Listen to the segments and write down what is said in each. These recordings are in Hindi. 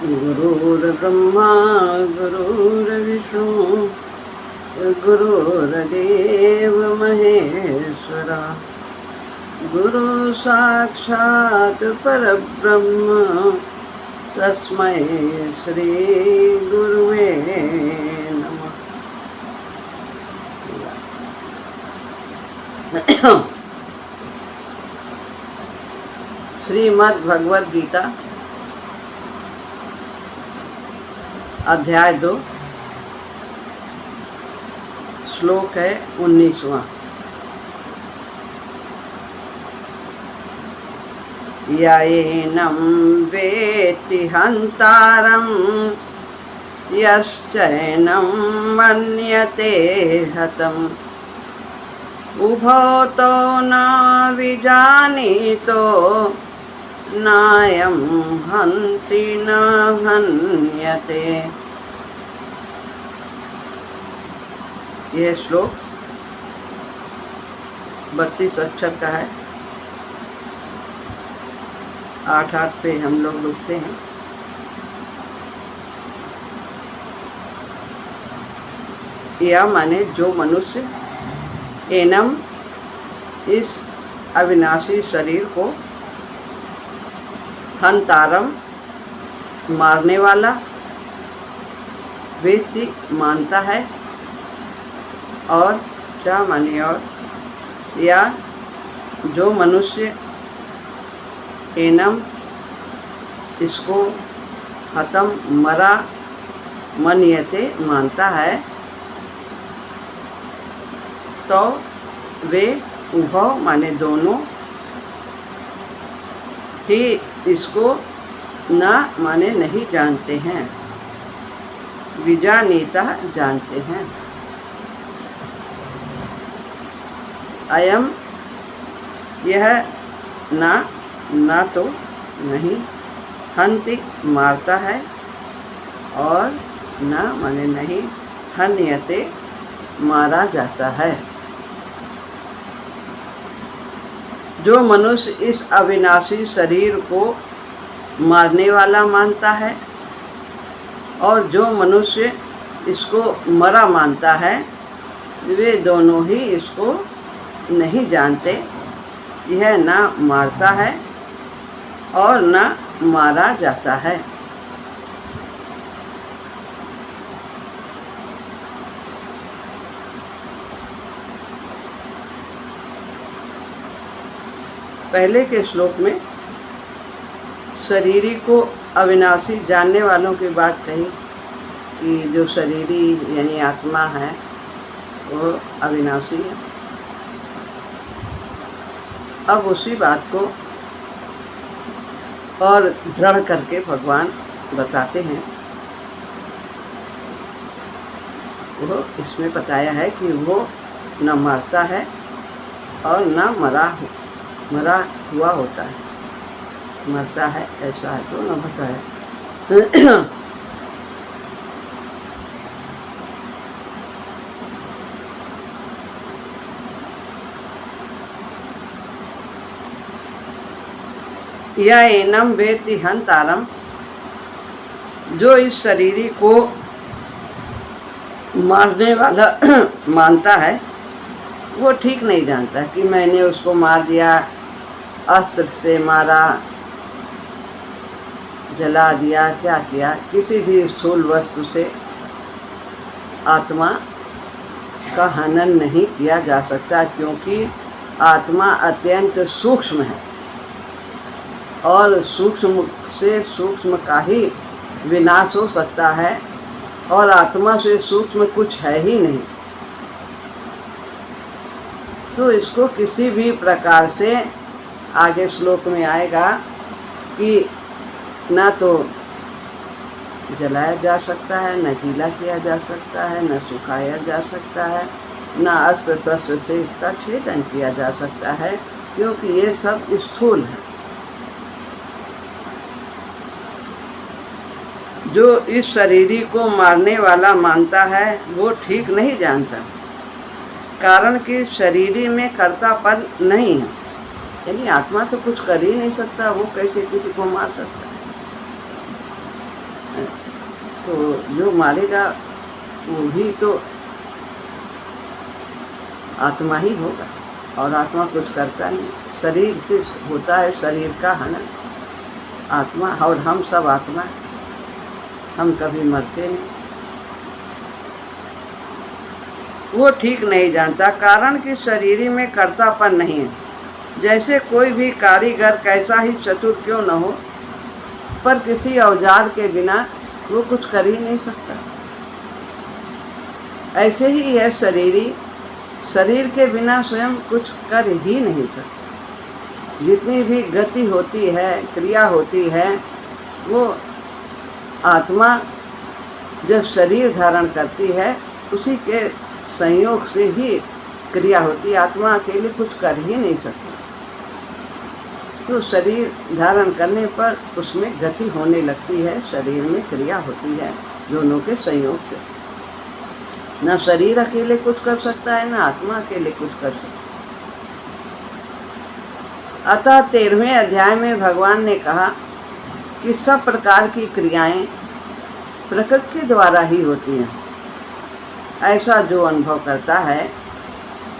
गुरुर्ब्रह्मा गुरुर्विष्णु गुरुर्देव महेश्वरा गुरु साक्षात् परब्रह्म तस्मै श्री गुरुवे नमः। श्रीमद् भगवद गीता अध्याय 2 श्लोक है 19वां। यैनं वेत्ति हन्तारं यश्चैनं मन्यते हतम् उभौ तौ न विजानीतो नायं हन्ति न हन्यते। यह श्लोक 32 अक्षर का है। 8-8 पे हम लोग लिखते हैं। यह माने जो मनुष्य एनम इस अविनाशी शरीर को हंतारम मारने वाला वेत्ति मानता है और क्या माने और या जो मनुष्य एनम इसको हतम मरा मन्यते मानता है तो वे उभव माने दोनों ही इसको न माने नहीं जानते हैं, विजानीता जानते हैं। अयम यह ना तो नहीं हन्ति मारता है और न माने नहीं हन्यते मारा जाता है। जो मनुष्य इस अविनाशी शरीर को मारने वाला मानता है और जो मनुष्य इसको मरा मानता है वे दोनों ही इसको नहीं जानते। यह ना मारता है और ना मारा जाता है। पहले के श्लोक में शरीरी को अविनाशी जानने वालों की बात कही कि जो शरीरी यानी आत्मा है वो अविनाशी है। अब उसी बात को और दृढ़ करके भगवान बताते हैं। वो इसमें बताया है कि वो न मरता है और न मरा हुआ होता है। मरता है ऐसा है तो न बताया। या एनम वेत्ति हंतारम जो इस शरीरी को मारने वाला मानता है वो ठीक नहीं जानता कि मैंने उसको मार दिया, अस्त्र से मारा, जला दिया, क्या किया। किसी भी स्थूल वस्तु से आत्मा का हनन नहीं किया जा सकता क्योंकि आत्मा अत्यंत सूक्ष्म है और सूक्ष्म से सूक्ष्म का ही विनाश हो सकता है और आत्मा से सूक्ष्म कुछ है ही नहीं। तो इसको किसी भी प्रकार से आगे श्लोक में आएगा कि ना तो जलाया जा सकता है, न गीला किया जा सकता है, न सुखाया जा सकता है, न अस्त्र शस्त्र से इसका छेदन किया जा सकता है क्योंकि ये सब स्थूल है। जो इस शरीरी को मारने वाला मानता है वो ठीक नहीं जानता, कारण कि शरीरी में कर्तापन नहीं है। यानी आत्मा तो कुछ कर ही नहीं सकता, वो कैसे किसी को मार सकता है। तो जो मारेगा वो भी तो आत्मा ही होगा, और आत्मा कुछ करता नहीं। शरीर से होता है शरीर का हनन, आत्मा, और हम सब आत्मा, हम कभी मरते नहीं। वो ठीक नहीं जानता, कारण कि शरीरी में कर्तापन नहीं है। जैसे कोई भी कारीगर कैसा ही चतुर क्यों न हो, पर किसी औजार के बिना वो कुछ कर ही नहीं सकता, ऐसे ही है शरीरी, शरीर के बिना स्वयं कुछ कर ही नहीं सकता। जितनी भी गति होती है, क्रिया होती है, वो आत्मा जब शरीर धारण करती है उसी के संयोग से ही क्रिया होती है। आत्मा अकेले कुछ कर ही नहीं सकती। तो शरीर धारण करने पर उसमें गति होने लगती है, शरीर में क्रिया होती है, दोनों के संयोग से। न शरीर अकेले कुछ कर सकता है, न आत्मा अकेले कुछ कर सकता है। अतः 13वें अध्याय में भगवान ने कहा कि सब प्रकार की क्रियाएं प्रकृति के द्वारा ही होती हैं। ऐसा जो अनुभव करता है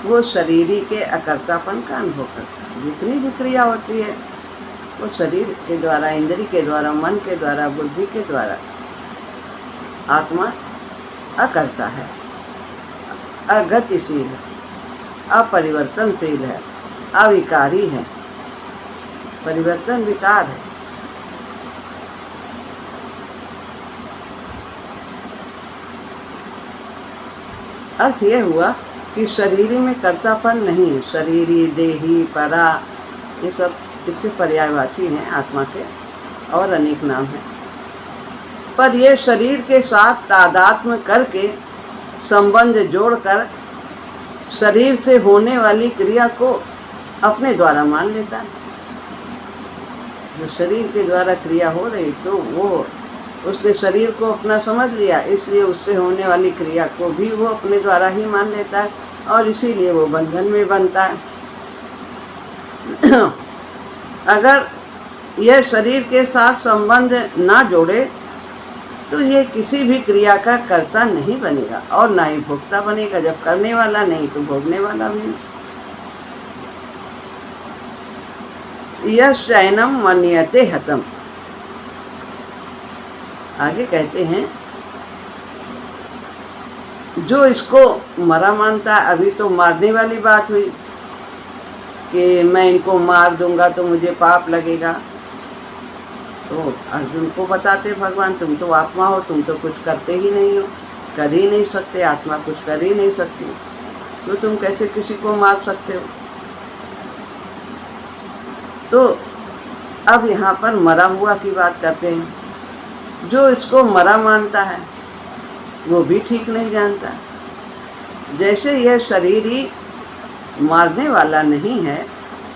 वो शरीरी के अकर्तापन का अनुभव करता है। जितनी भी क्रिया होती है वो शरीर के द्वारा, इंद्रिय के द्वारा, मन के द्वारा, बुद्धि के द्वारा। आत्मा अकर्ता है, अगतिशील है, अपरिवर्तनशील है, अविकारी है। परिवर्तन विकार है। अर्थ यह हुआ कि शरीरी में कर्तापन नहीं है। शरीरी, देही, परा, ये सब इसके पर्यायवाची हैं आत्मा के, और अनेक नाम हैं। पर ये शरीर के साथ तादात्म्य करके, संबंध जोड़कर शरीर से होने वाली क्रिया को अपने द्वारा मान लेता है। जो शरीर के द्वारा क्रिया हो रही तो वो उसने शरीर को अपना समझ लिया, इसलिए उससे होने वाली क्रिया को भी वो अपने द्वारा ही मान लेता है, और इसीलिए वो बंधन में बनता है। अगर यह शरीर के साथ संबंध ना जोड़े तो ये किसी भी क्रिया का कर्ता नहीं बनेगा और ना ही भोक्ता बनेगा। जब करने वाला नहीं तो भोगने वाला भी नहीं। यह शयनम मन्यते हतम। आगे कहते हैं जो इसको मरा मानता है। अभी तो मारने वाली बात हुई कि मैं इनको मार दूंगा तो मुझे पाप लगेगा। तो अर्जुन को बताते भगवान, तुम तो आत्मा हो, तुम तो कुछ करते ही नहीं हो, कर ही नहीं सकते, आत्मा कुछ कर ही नहीं सकती, तो तुम कैसे किसी को मार सकते हो। तो अब यहाँ पर मरा हुआ की बात करते हैं। जो इसको मरा मानता है वो भी ठीक नहीं जानता। जैसे यह शरीर ही मारने वाला नहीं है,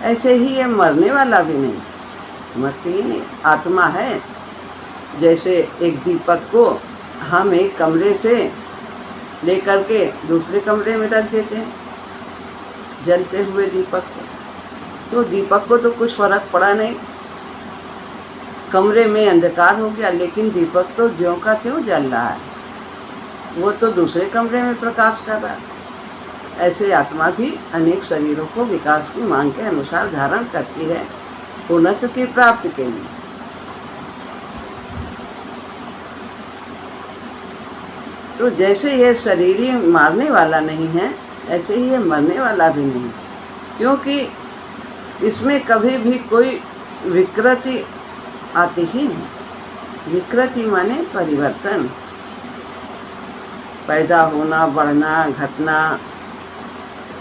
ऐसे ही यह मरने वाला भी नहीं, मरती ही नहीं, आत्मा है। जैसे एक दीपक को हम एक कमरे से लेकर के दूसरे कमरे में रख देते हैं, जलते हुए दीपक को, तो दीपक को तो कुछ फर्क पड़ा नहीं, कमरे में अंधकार हो गया, लेकिन दीपक तो ज्यों का त्यों जल रहा है, वो तो दूसरे कमरे में प्रकाश कर रहा है। ऐसे आत्मा भी अनेक शरीरों को विकास की मांग के अनुसार धारण करती है उन्नत की प्राप्ति के लिए। तो जैसे ये शरीर ही मारने वाला नहीं है, ऐसे ही ये मरने वाला भी नहीं, क्योंकि इसमें कभी भी कोई विकृति आती ही नहीं। विकृति माने परिवर्तन, पैदा होना, बढ़ना, घटना,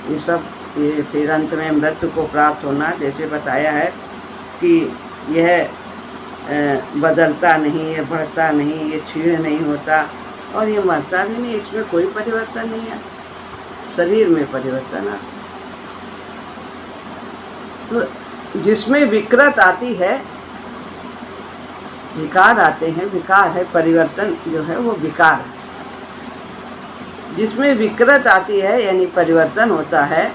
ये सब, ये फिर अंत में मृत्यु को प्राप्त होना। जैसे बताया है कि यह बदलता नहीं, ये बढ़ता नहीं, ये क्षीण नहीं होता और ये मरता भी नहीं, इसमें कोई परिवर्तन नहीं है। शरीर में परिवर्तन आता, तो जिसमें विकृत आती है, विकार आते हैं, विकार है परिवर्तन, जो है वो विकार है। जिसमें विकृत आती है यानी परिवर्तन होता है,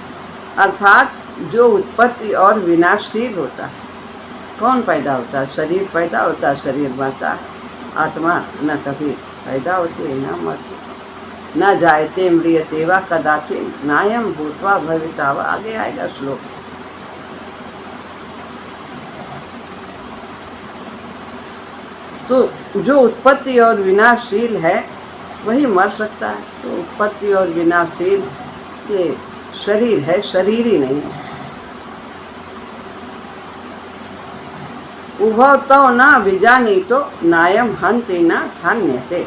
अर्थात जो उत्पत्ति और विनाशशील होता है। कौन पैदा होता है? शरीर पैदा होता है, शरीर मरता है। आत्मा न कभी पैदा होती है न मरती, न जायते म्रियते वा कदाचित् नायम भूत्वा भविता वा। आगे आएगा श्लोक। तो जो उत्पत्ति और विनाशशील है वही मर सकता है। तो उत्पत्ति और विनाशशील ये शरीर है, शरीर ही नहीं है। उभव तो न विजानीतो नायम हन्ति न हन्यते।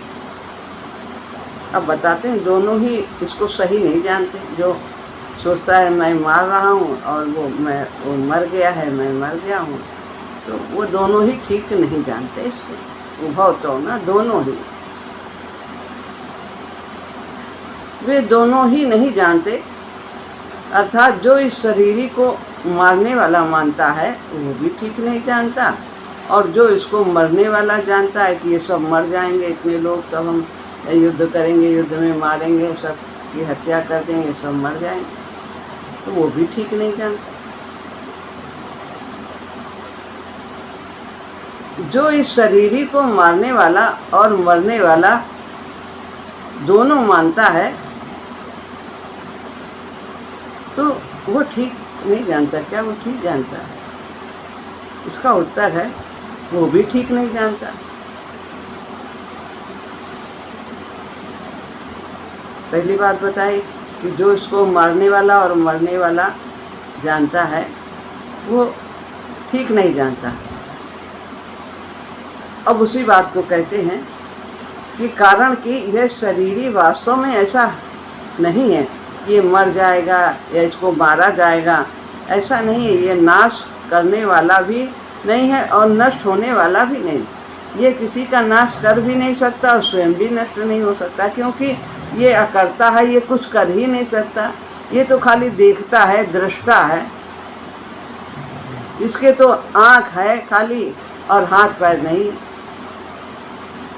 अब बताते हैं दोनों ही इसको सही नहीं जानते। जो सोचता है मैं मार रहा हूँ और वो मर गया है, मैं मर गया हूँ, तो वो दोनों ही ठीक नहीं जानते इसको। उभव तो न, दोनों ही, वे दोनों ही नहीं जानते। अर्थात जो इस शरीर को मारने वाला मानता है वो भी ठीक नहीं जानता, और जो इसको मरने वाला जानता है कि ये सब मर जाएंगे, इतने लोग, सब हम युद्ध करेंगे, युद्ध में मारेंगे, सब की हत्या कर देंगे, सब मर जाएंगे, तो वो भी ठीक नहीं जानता। जो इस शरीर को मारने वाला और मरने वाला दोनों मानता है तो वो ठीक नहीं जानता। क्या वो ठीक जानता है? इसका उत्तर है वो भी ठीक नहीं जानता। पहली बात बताई कि जो इसको मारने वाला और मरने वाला जानता है वो ठीक नहीं जानता। अब उसी बात को कहते हैं कि कारण कि यह शरीरी वास्तव में ऐसा नहीं है, ये मर जाएगा या इसको मारा जाएगा, ऐसा नहीं है। ये नाश करने वाला भी नहीं है और नष्ट होने वाला भी नहीं। ये किसी का नाश कर भी नहीं सकता और स्वयं भी नष्ट नहीं हो सकता, क्योंकि ये अकर्ता है, ये कुछ कर ही नहीं सकता। ये तो खाली देखता है, दृष्टा है। इसके तो आँख है खाली और हाथ पैर नहीं।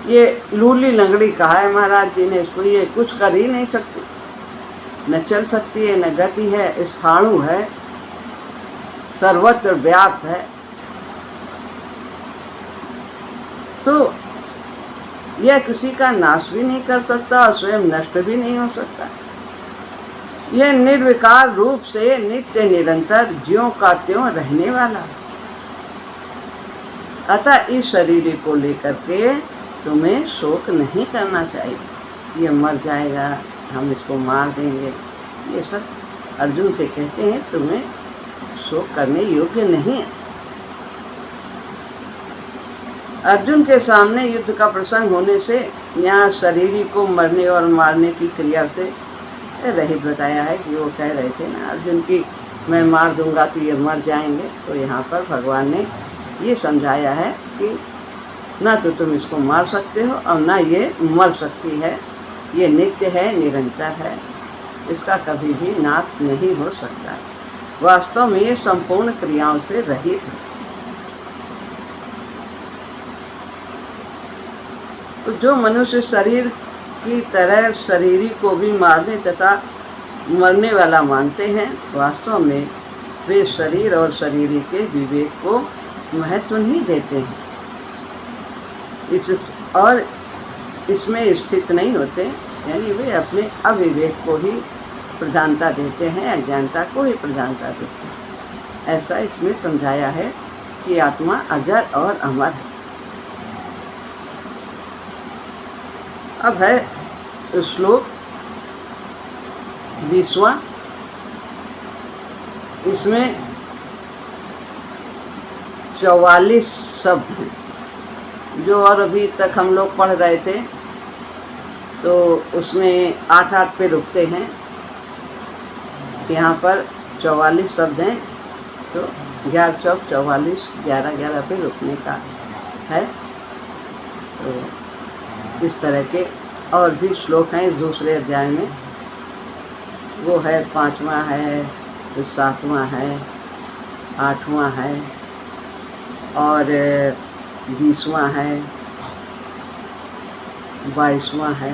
ये लूली लंगड़ी कहा है महाराज जी ने इसको, ये कुछ कर ही नहीं सकती, न चल सकती है, न गति है, स्थाणु है, सर्वत्र व्याप्त है। तो यह किसी का नाश भी नहीं कर सकता और स्वयं नष्ट भी नहीं हो सकता। यह निर्विकार रूप से नित्य निरंतर ज्यों का त्यों रहने वाला। अतः इस शरीर को लेकर के तुम्हें शोक नहीं करना चाहिए। ये मर जाएगा, हम इसको मार देंगे, ये सब अर्जुन से कहते हैं तुम्हें शोक करने योग्य नहीं है। अर्जुन के सामने युद्ध का प्रसंग होने से यहाँ शरीरी को मरने और मारने की क्रिया से रहित बताया है कि वो कह रहे थे ना अर्जुन की मैं मार दूंगा तो ये मर जाएंगे। तो यहाँ पर भगवान ने ये समझाया है कि ना तो तुम इसको मार सकते हो और ना ये मर सकती है। ये नित्य है, निरंतर है, इसका कभी भी नाश नहीं हो सकता। वास्तव में ये संपूर्ण क्रियाओं से रहित है। तो जो मनुष्य शरीर की तरह शरीरी को भी मारने तथा मरने वाला मानते हैं, वास्तव में वे शरीर और शरीरी के विवेक को महत्व नहीं देते हैं, और इसमें स्थित नहीं होते। यानी वे अपने अविवेक को ही प्रधानता देते हैं, अज्ञानता को ही प्रधानता देते हैं। ऐसा इसमें समझाया है कि आत्मा अजर और अमर है। अब है श्लोक 20वां। इसमें 44 शब्द हैं जो और अभी तक हम लोग पढ़ रहे थे, तो उसमें 8-8 पे रुकते हैं। यहाँ पर 44 शब्द हैं, तो 11 चौक 44, 11-11 पे रुकने का है। तो इस तरह के और भी श्लोक हैं दूसरे अध्याय में। वो है 5वां है, 7वां है, 8वां है और 20वां है, 22वां है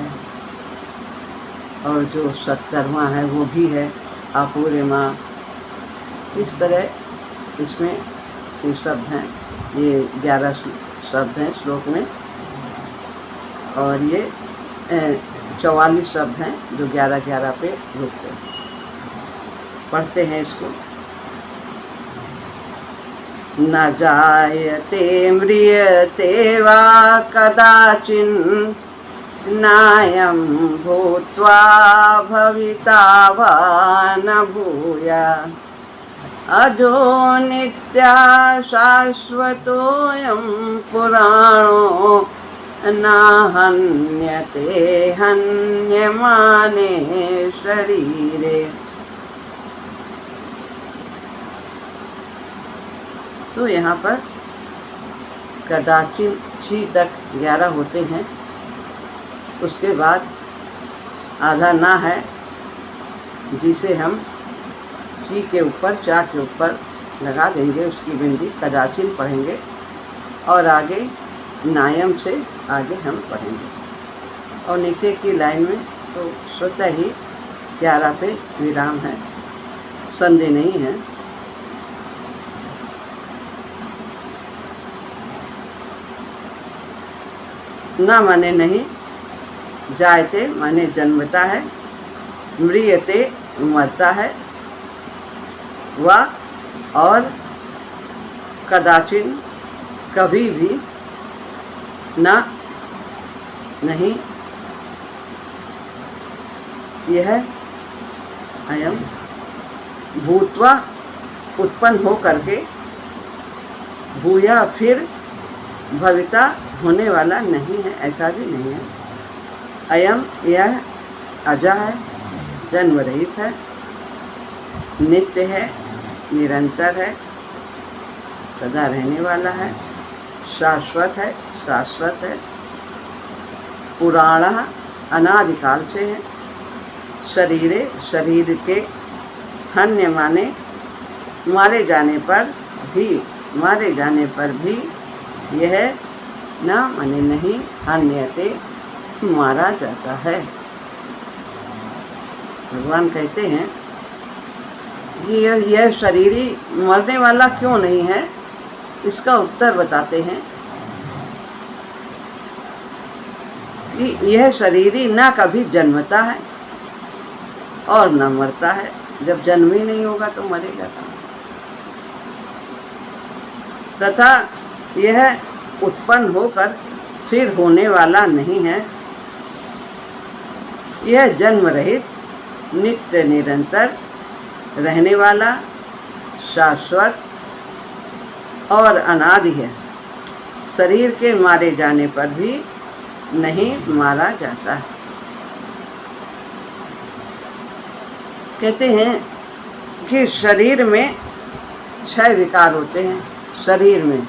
और जो 70वां है वो भी है आपूर्य माँ। इस तरह इसमें ये शब्द हैं, ये 11 शब्द हैं श्लोक में। और ये 44 शब्द हैं जो 11-11 पे रुकते हैं। पढ़ते हैं इसको। न जायते म्रियते वा कदाचिन् नायं भूत्वा भविता वा न भूयात् अजो नित्या शाश्वतोऽयं पुराणो न हन्यते हन्यमाने शरीरे। तो यहाँ पर कदाचिन छी तक 11 होते हैं। उसके बाद आधा ना है जिसे हम ची के ऊपर चा के ऊपर लगा देंगे, उसकी बिंदी कदाचिन पढ़ेंगे और आगे नायम से आगे हम पढ़ेंगे। और नीचे की लाइन में तो स्वतः ही 11 पे विराम है, संधि नहीं है। न माने नहीं, जायते माने जन्मता है, म्रियते मरता है, व और कदाचिन कभी भी, न नहीं, यह अयम भूत्वा उत्पन्न हो करके, भूया फिर भविता होने वाला नहीं है, ऐसा भी नहीं है। अयम यह अजा है, जन्म रहित है, नित्य है, निरंतर है, सदा रहने वाला है, शाश्वत है, शाश्वत है, पुराण अनादिकाल से है, शरीरे शरीर के, हन्य माने मारे जाने पर भी यह न माने नहीं, हन्यते मारा जाता है। भगवान कहते हैं कि यह शरीरी मरने वाला क्यों नहीं है, इसका उत्तर बताते हैं कि यह शरीरी ना कभी जन्मता है और न मरता है। जब जन्म ही नहीं होगा तो मरेगा कहाँ। तथा यह उत्पन्न होकर फिर होने वाला नहीं है। यह जन्म रहित, नित्य निरंतर रहने वाला, शाश्वत और अनादि है। शरीर के मारे जाने पर भी नहीं मारा जाता है। कहते हैं कि शरीर में 6 विकार होते हैं। शरीर में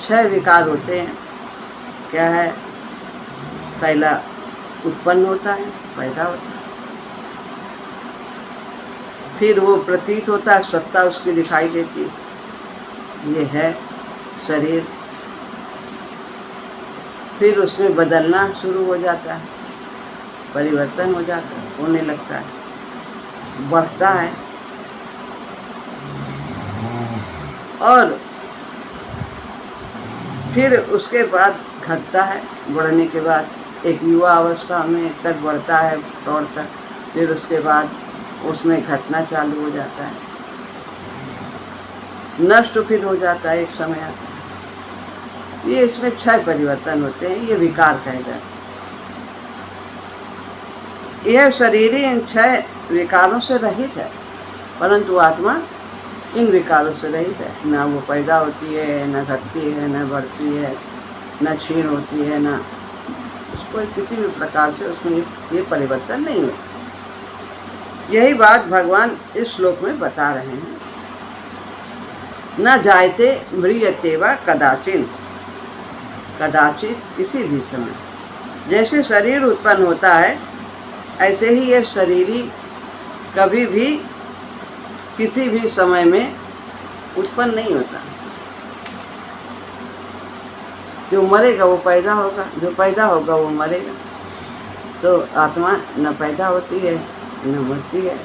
6 विकार होते हैं। क्या है? पहला उत्पन्न होता है, पैदा होता है, फिर वो प्रतीत होता है, सत्ता उसकी दिखाई देती है, ये है शरीर। फिर उसमें बदलना शुरू हो जाता है, परिवर्तन हो जाता है, होने लगता है, बढ़ता है और फिर उसके बाद घटता है। बढ़ने के बाद एक युवा अवस्था में तक बढ़ता है तौर तक, फिर उसके बाद उसमें घटना चालू हो जाता है, नष्ट फिर हो जाता है, एक समय आता है। ये इसमें 6 परिवर्तन होते हैं, ये विकार कहे जाते हैं। यह शरीर इन 6 विकारों से रहित है, परंतु आत्मा इन विकारों से रहित है। ना वो पैदा होती है, न घटती है, न बढ़ती है, न क्षीण होती है, न उसको किसी भी प्रकार से उसमें ये परिवर्तन नहीं होता। यही बात भगवान इस श्लोक में बता रहे हैं। न जायते म्रियते वा कदाचिन, कदाचित किसी भी समय। जैसे शरीर उत्पन्न होता है ऐसे ही यह शरीरी कभी भी किसी भी समय में उत्पन्न नहीं होता। जो मरेगा वो पैदा होगा, जो पैदा होगा वो मरेगा। तो आत्मा न पैदा होती है न मरती है।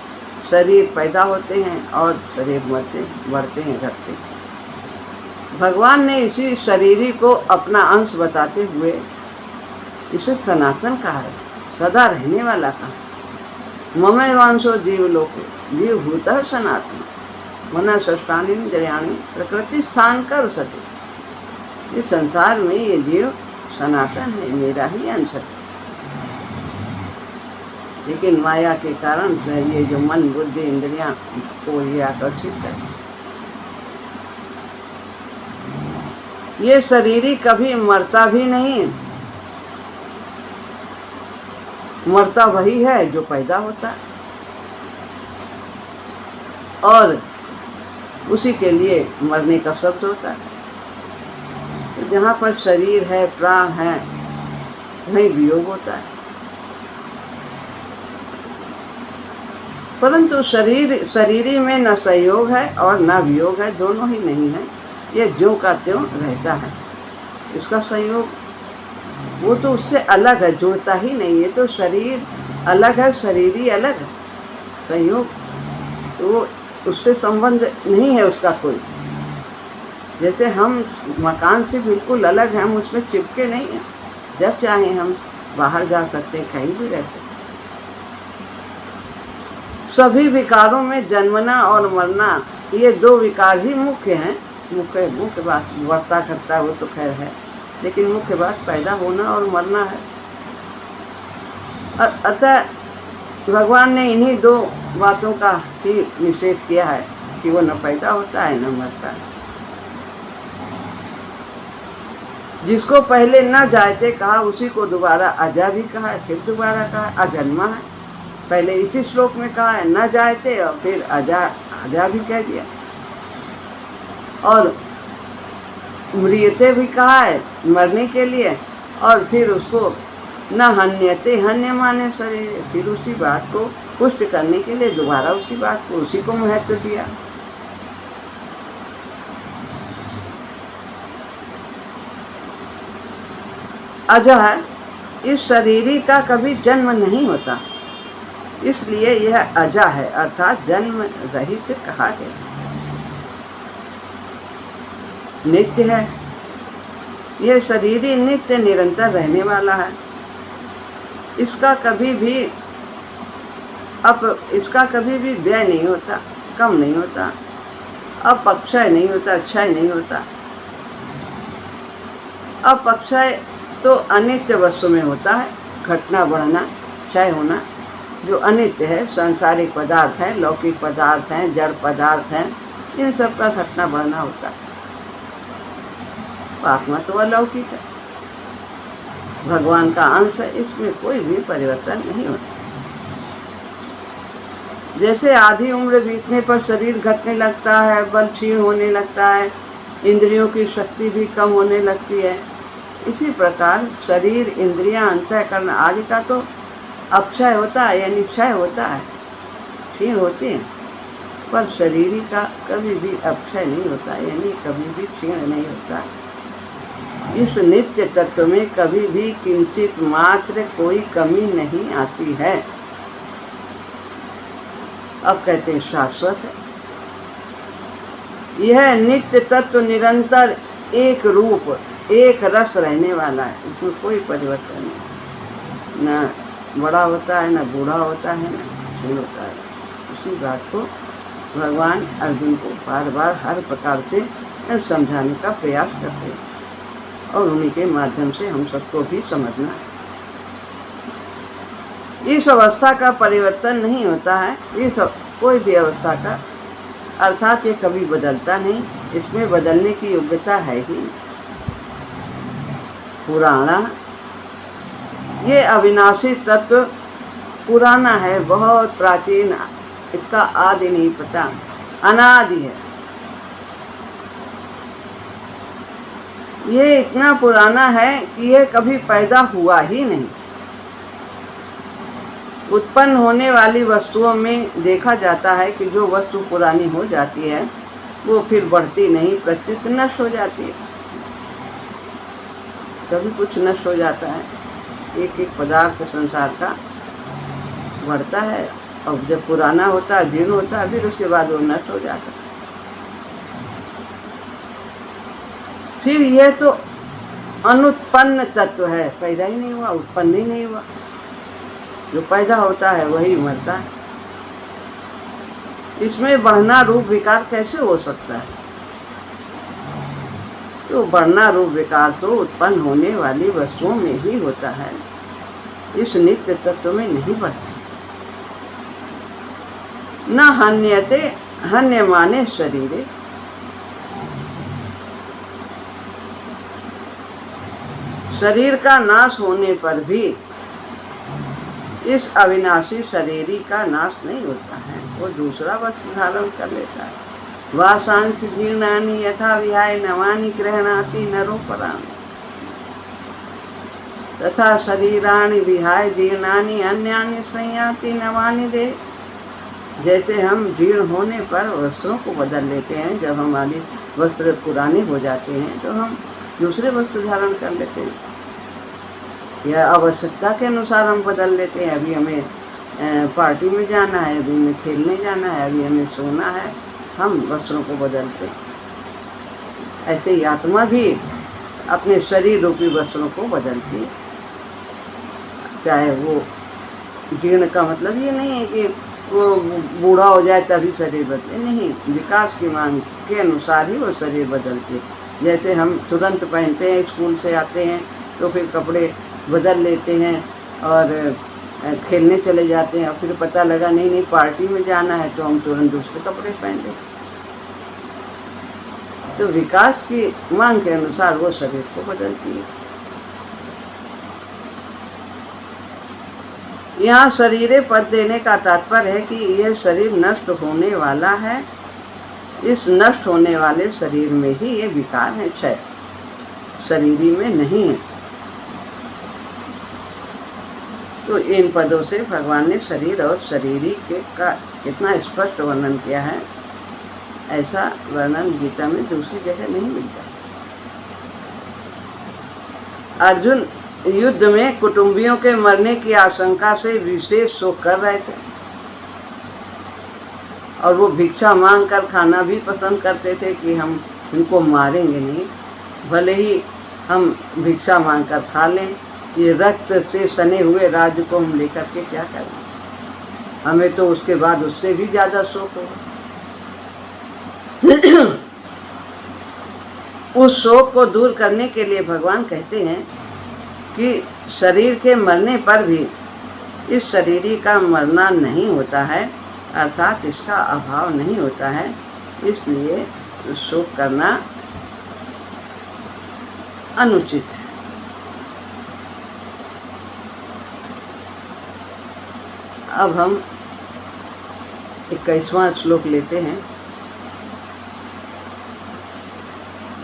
शरीर पैदा होते हैं और शरीर मरते, बढ़ते हैं, घटते हैं। भगवान ने इसी शरीरी को अपना अंश बताते हुए इसे सनातन कहा है, सदा रहने वाला कहा। ममैव वांशो जीवलोके जीवभूतः सनातन मन षष्ठानि इंद्रियाणि प्रकृति स्थान कर सके। इस संसार में ये जीव सनातन है, मेरा ही अंश है। लेकिन माया के कारण ये जो मन बुद्धि इंद्रियां को ये आकर्षित है। ये शरीरी कभी मरता भी नहीं, मरता वही है जो पैदा होता है, और उसी के लिए मरने का शब्द होता है। तो जहाँ पर शरीर है, प्राण है, वहीं वियोग होता है। परंतु शरीरी में न संयोग है और न वियोग है, दोनों ही नहीं है। ये ज्यों का त्यों रहता है। इसका संयोग वो तो उससे अलग है, जुड़ता ही नहीं है। तो शरीर अलग है, शरीरी अलग है, संयोग तो उससे संबंध नहीं है उसका कोई। जैसे हम मकान से बिल्कुल अलग हैं, हम उसमें चिपके नहीं हैं। जब चाहें हम बाहर जा सकते हैं, कहीं भी रह सकते। सभी विकारों में जन्मना और मरना, ये दो विकार ही मुख्य हैं। मुख्य बात वर्ता करता है वो तो खैर है, लेकिन मुख्य बात पैदा होना और मरना है। अतः भगवान ने इन्हीं दो बातों का ही निषेध किया है कि वो न पैदा होता है न मरता है। जिसको पहले न जायते कहा, उसी को दोबारा अजा भी कहा है, फिर दोबारा कहा है अजन्मा है। पहले इसी श्लोक में कहा है न जायते, और फिर अजा भी कह दिया, और मृत्यते भी कहा है मरने के लिए, और फिर उसको न हन्यते, हन्य माने शरीर, फिर उसी बात को पुष्ट करने के लिए दोबारा उसी बात को, उसी को महत्व दिया। अजह, इस शरीरी का कभी जन्म नहीं होता, इसलिए यह अजा है, अर्थात जन्म रहित कहा है। नित्य है, यह शरीरी नित्य निरंतर रहने वाला है। इसका कभी भी व्यय नहीं होता, कम नहीं होता, अपक्षय नहीं होता, क्षय नहीं होता। अपक्षय तो अनित्य वस्तु में होता है, घटना बढ़ना, क्षय होना। जो अनित्य है, सांसारिक पदार्थ है, लौकिक पदार्थ हैं, जड़ पदार्थ हैं, इन सब का घटना बढ़ना होता है। आत्मा तो अलौकिक है, भगवान का अंश है, इसमें कोई भी परिवर्तन नहीं होता। जैसे आधी उम्र बीतने पर शरीर घटने लगता है, बल क्षीण होने लगता है, इंद्रियों की शक्ति भी कम होने लगती है, इसी प्रकार शरीर, इंद्रियां, अंतःकरण आदि का तो अपक्षय होता है, यानी क्षय होता है, क्षीण होती है। पर शरीर का कभी भी अपक्षय नहीं होता, यानी कभी भी क्षीण नहीं होता। इस नित्य तत्व में कभी भी किंचित मात्र कोई कमी नहीं आती है। अब कहते हैं शाश्वत है। यह नित्य तत्व निरंतर एक रूप, एक रस रहने वाला है, इसमें कोई परिवर्तन नहीं, न बड़ा होता है, न बूढ़ा होता है, न क्षीण होता है। उसी बात को भगवान अर्जुन को बार बार हर प्रकार से समझाने का प्रयास करते हैं, और उन्हीं के माध्यम से हम सबको भी समझना है। इस अवस्था का परिवर्तन नहीं होता है, इस कोई भी अवस्था का, अर्थात ये कभी बदलता नहीं, इसमें बदलने की योग्यता है ही। पुराना, ये अविनाशी तत्व पुराना है, बहुत प्राचीन, इसका आदि नहीं पता, अनादि है। ये इतना पुराना है कि ये कभी पैदा हुआ ही नहीं। उत्पन्न होने वाली वस्तुओं में देखा जाता है कि जो वस्तु पुरानी हो जाती है वो फिर बढ़ती नहीं, प्रत्युत नष्ट हो जाती है। कभी कुछ नष्ट हो जाता है, एक एक पदार्थ संसार का बढ़ता है, और जब पुराना होता है, जीर्ण होता है, फिर उसके बाद वो नष्ट हो जाता है। फिर यह तो अनुत्पन्न तत्व है, पैदा ही नहीं हुआ, उत्पन्न ही नहीं हुआ। जो पैदा होता है वही मरता है। इसमें बढ़ना रूप विकार कैसे हो सकता है? तो बढ़ना रूप विकार तो उत्पन्न होने वाली वस्तुओं में ही होता है, इस नित्य तत्व में नहीं बढ़ता। न हन्यते हन्यमाने शरीरे, शरीर का नाश होने पर भी इस अविनाशी शरीरी का नाश नहीं होता है, वो दूसरा वस्त्र धारण कर लेता है। वासांश जीर्णानि यथा विहाय नवानि गृह्णाति नरोपराणि तथा शरीराणि विहाय जीर्णानि अन्यानि संयाति नवानि दे। जैसे हम जीर्ण होने पर वस्त्रों को बदल लेते हैं, जब हमारी वस्त्र पुराने हो जाते हैं तो हम दूसरे वस्त्र धारण कर लेते हैं, या आवश्यकता के अनुसार हम बदल लेते हैं। अभी हमें पार्टी में जाना है, अभी हमें खेलने जाना है, अभी हमें सोना है, हम वस्त्रों को बदलते हैं। ऐसे ही आत्मा भी अपने शरीर रूपी वस्त्रों को बदलती है। चाहे वो जीर्ण का मतलब ये नहीं है कि वो बूढ़ा हो जाए तभी शरीर बदले, नहीं, विकास की मांग के अनुसार ही वो शरीर बदलते हैं। जैसे हम तुरंत पहनते हैं, स्कूल से आते हैं तो फिर कपड़े बदल लेते हैं और खेलने चले जाते हैं, और फिर पता लगा नहीं पार्टी में जाना है तो हम तुरंत दूसरे कपड़े पहन लेते हैं। तो विकास की मांग के अनुसार वो शरीर को बदलती है। यहाँ शरीरे पद देने का तात्पर्य है कि यह शरीर नष्ट होने वाला है, इस नष्ट होने वाले शरीर में ही ये विकार है, क्षय शरीरी में नहीं है। तो इन पदों से भगवान ने शरीर और शरीरी के का कितना स्पष्ट वर्णन किया है, ऐसा वर्णन गीता में दूसरी जगह नहीं मिलता। अर्जुन युद्ध में कुटुंबियों के मरने की आशंका से विशेष शोक कर रहे थे, और वो भिक्षा मांग कर खाना भी पसंद करते थे कि हम इनको मारेंगे नहीं, भले ही हम भिक्षा मांग कर खा लें, ये रक्त से सने हुए राज्य को हम लेकर के क्या करें, हमें तो उसके बाद उससे भी ज़्यादा शोक होगा। उस शोक को दूर करने के लिए भगवान कहते हैं कि शरीर के मरने पर भी इस शरीरी का मरना नहीं होता है, अर्थात इसका अभाव नहीं होता है, इसलिए शोक करना अनुचित है। अब हम 21वां श्लोक लेते हैं।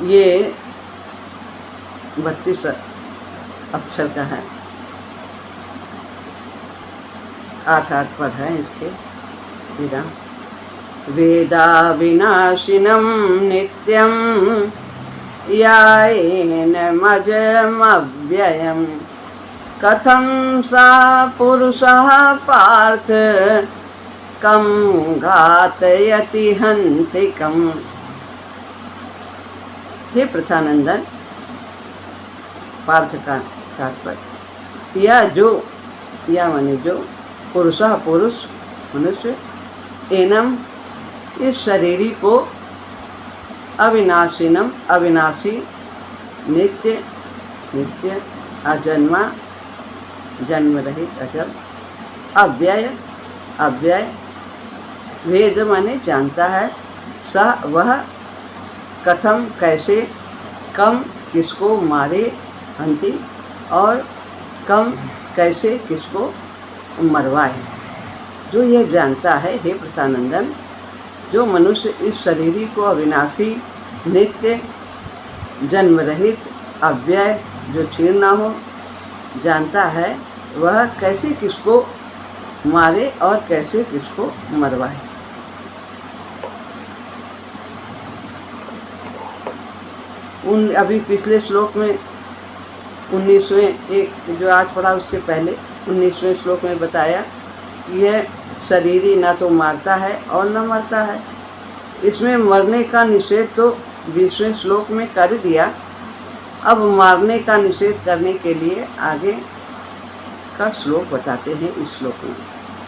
ये 32 अक्षर का है, 8 पद है इसके विराम। वेदा विनाशिनम नित्यम यायेन मजमव्ययम् कथं सा पुरुषः पार्थ कं घातयति हन्तिकम्। हे प्रथानंदन, पार्थ का तात्पर्य या माने जो पुरुषः पुरुष मनुष्य एनम इस शरीरी को अविनाशिनम अविनाशी नित्य नित्य अजन्मा जन्म रहित अजल अव्यय अव्यय वेद माने जानता है, स वह कथम कैसे कम किसको मारे हंति और कम कैसे किसको मरवाए, जो यह जानता है। हे प्रथानंदन, जो मनुष्य इस शरीरी को अविनाशी नित्य जन्म रहित अव्यय जो क्षीण ना हो जानता है, वह कैसे किसको मारे और कैसे किसको मरवाए। अभी पिछले श्लोक में 19वें एक जो आज पढ़ा उसके पहले 19वें श्लोक में बताया कि यह शरीरी ना तो मारता है और न मरता है। इसमें मरने का निषेध तो 20वें श्लोक में कर दिया, अब मारने का निषेध करने के लिए आगे का श्लोक बताते हैं। इस श्लोक में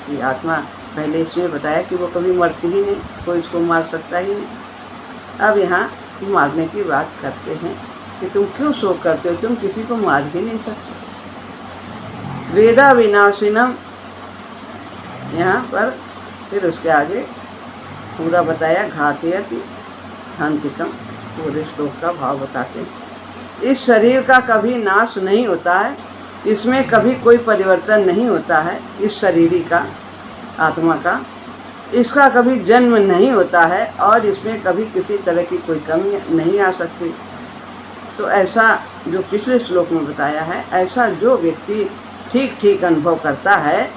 कि आत्मा, पहले इसमें बताया कि वो कभी मरती ही नहीं, कोई इसको मार सकता ही नहीं। अब यहाँ मारने की बात करते हैं कि तुम क्यों शोक करते हो, तुम किसी को मार भी नहीं सकते। वेदा विनाशिनम, यहाँ पर फिर उसके आगे पूरा बताया, घातयति हंतिकम, पूरे श्लोक का भाव बताते हैं। इस शरीर का कभी नाश नहीं होता है, इसमें कभी कोई परिवर्तन नहीं होता है। इस शरीरी का, आत्मा का, इसका कभी जन्म नहीं होता है और इसमें कभी किसी तरह की कोई कमी नहीं आ सकती। तो ऐसा जो पिछले श्लोक में बताया है, ऐसा जो व्यक्ति ठीक ठीक अनुभव करता है,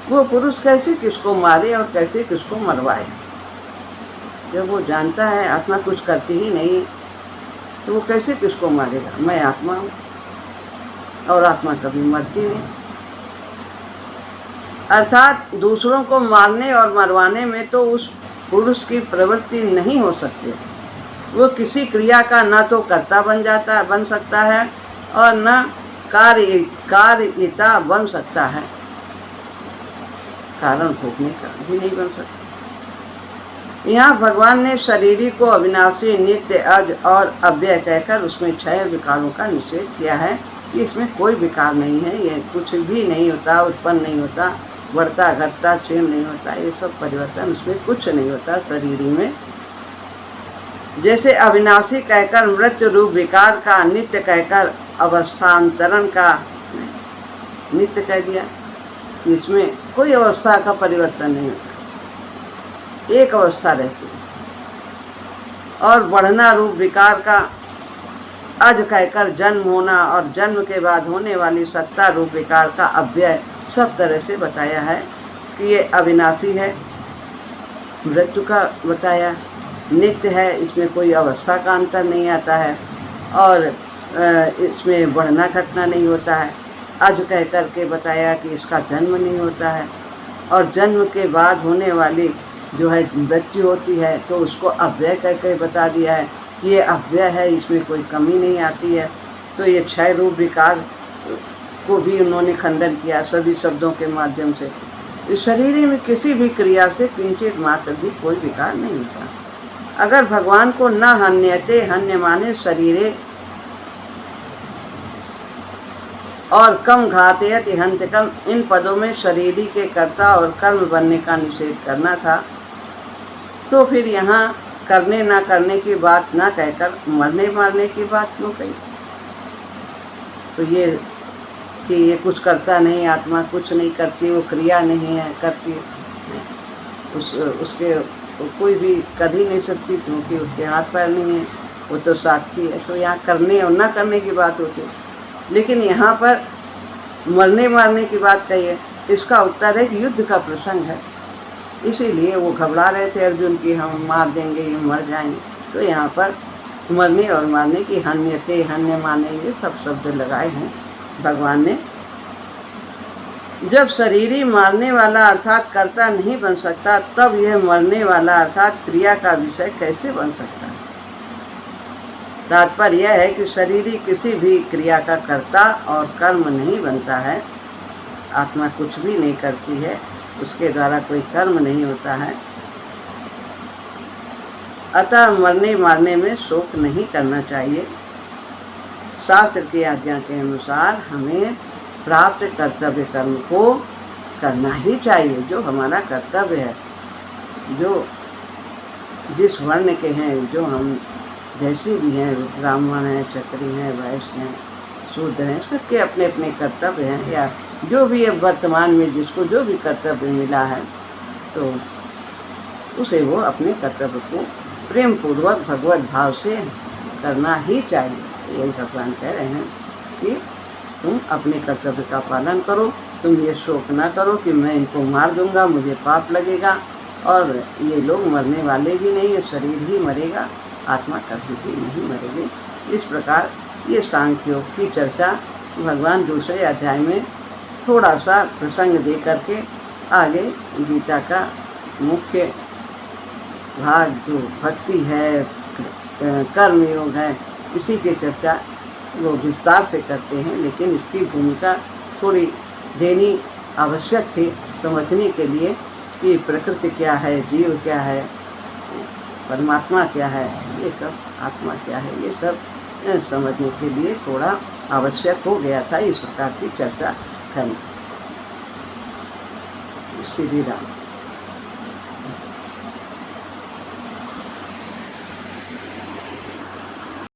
वो पुरुष कैसे किसको मारे और कैसे किसको मरवाए। जब वो जानता है आत्मा कुछ करती ही नहीं, तो वो कैसे किसको मारेगा। मैं आत्मा हूँ और आत्मा कभी मरती नहीं। अर्थात दूसरों को मारने और मरवाने में तो उस पुरुष की प्रवृत्ति नहीं हो सकती। वो किसी क्रिया का न तो कर्ता बन सकता है और न कार्यता बन सकता है, कारण भोगने का भी नहीं बन सकता। यहाँ भगवान ने शरीरी को अविनाशी, नित्य, अज और अव्यय कहकर उसमें 6 विकारों का निषेध किया है कि इसमें कोई विकार नहीं है, ये कुछ भी नहीं होता, उत्पन्न नहीं होता, बढ़ता घटता क्षीण नहीं होता, ये सब परिवर्तन उसमें कुछ नहीं होता शरीरी में। जैसे अविनाशी कहकर मृत्यु रूप विकार का, नित्य कहकर अवस्थांतरण का नित्य कह दिया, इसमें कोई अवस्था का परिवर्तन नहीं होता, एक अवस्था रहती है। और बढ़ना रूप विकार का अज कहकर जन्म होना और जन्म के बाद होने वाली सत्ता रूप विकार का अव्यय सब तरह से बताया है कि ये अविनाशी है। मृत्यु का बताया, नित्य है, इसमें कोई अवस्था का अंतर नहीं आता है और इसमें बढ़ना घटना नहीं होता है। अज कह कर के बताया कि इसका जन्म नहीं होता है और जन्म के बाद होने वाली जो है मृत्यु होती है, तो उसको अव्यय कह के बता दिया है कि ये अव्यय है, इसमें कोई कमी नहीं आती है। तो ये 6 रूप विकार को भी उन्होंने खंडन किया सभी शब्दों के माध्यम से। इस शरीर में किसी भी क्रिया से किंचित मात्र भी कोई विकार नहीं होता। अगर भगवान को न हन्यते, हन्य माने शरीरे, और कम घातयति हंतकम, इन पदों में शरीरी के कर्ता और कर्म बनने का निषेध करना था, तो फिर यहाँ करने ना करने की बात ना कहकर मरने मारने की बात क्यों कही। तो ये कि ये कुछ करता नहीं, आत्मा कुछ नहीं करती, वो क्रिया नहीं है करती, उसके कोई भी कर ही नहीं सकती क्योंकि उसके हाथ पैर नहीं है, वो तो साक्षी है। तो यहाँ करने और ना करने की बात होती है, लेकिन यहाँ पर मरने मारने की बात कही है। इसका उत्तर है कि युद्ध का प्रसंग है, इसीलिए वो घबरा रहे थे अर्जुन की हम मार देंगे, ये मर जाएंगे। तो यहाँ पर मरने और मारने की, हन्यते, हन्य माने, ये सब शब्द लगाए हैं भगवान ने। जब शरीरी मारने वाला अर्थात कर्ता नहीं बन सकता, तब यह मरने वाला अर्थात क्रिया का विषय कैसे बन सकता है। तात्पर्य यह है कि शरीरी किसी भी क्रिया का कर्ता और कर्म नहीं बनता है। आत्मा कुछ भी नहीं करती है, उसके द्वारा कोई कर्म नहीं होता है। अतः मरने मारने में शोक नहीं करना चाहिए। शास्त्र की आज्ञा के अनुसार हमें प्राप्त कर्तव्य कर्म को करना ही चाहिए, जो हमारा कर्तव्य है, जो जिस वर्ण के हैं, जो हम जैसे भी हैं, ब्राह्मण हैं, क्षत्रिय हैं, वैश्य हैं, शूद्र हैं, सबके अपने अपने कर्तव्य हैं, या जो भी है वर्तमान में जिसको जो भी कर्तव्य मिला है, तो उसे वो अपने कर्तव्य को प्रेम पूर्वक भगवत भाव से करना ही चाहिए। यही भगवान कह रहे हैं कि तुम अपने कर्तव्य का पालन करो, तुम ये शोक ना करो कि मैं इनको मार दूंगा, मुझे पाप लगेगा, और ये लोग मरने वाले भी नहीं, ये शरीर ही मरेगा, आत्मा कभी भी नहीं मरेगी। इस प्रकार ये सांख्य योग की चर्चा भगवान दूसरे अध्याय में थोड़ा सा प्रसंग दे करके आगे गीता का मुख्य भाग जो भक्ति है, कर्म योग है, इसी की चर्चा लोग विस्तार से करते हैं, लेकिन इसकी भूमिका थोड़ी देनी आवश्यक थी समझने के लिए कि प्रकृति क्या है, जीव क्या है, परमात्मा क्या है, ये सब आत्मा क्या है, ये सब समझने के लिए थोड़ा आवश्यक हो गया था इस प्रकार की चर्चा करनी। श्री राम।